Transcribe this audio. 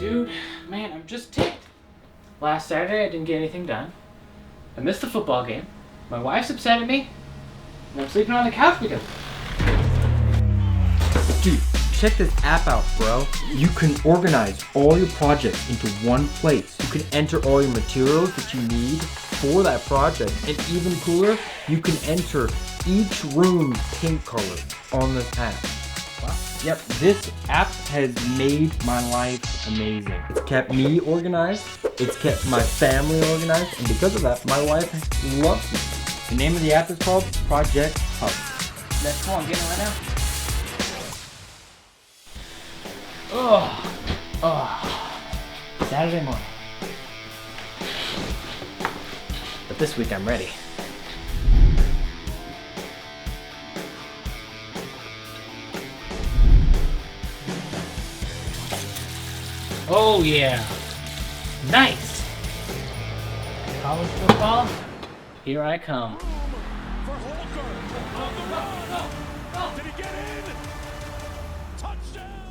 Dude, man, I'm just ticked. Last Saturday I didn't get anything done. I missed the football game. My wife's upset at me. And I'm sleeping on the couch because... Dude, check this app out, bro. You can organize all your projects into one place. You can enter all your materials that you need for that project. And even cooler, you can enter each room's paint color on this app. Wow. Yep, this app has made my life amazing. It's kept me organized, it's kept my family organized, and because of that, my wife loves it. The name of the app is called Project Hub. Let's go, I'm getting it right now. Saturday morning. But this week I'm ready. Oh yeah, nice. College football, here I come. For Holker on the run. Did he get in? Touchdown!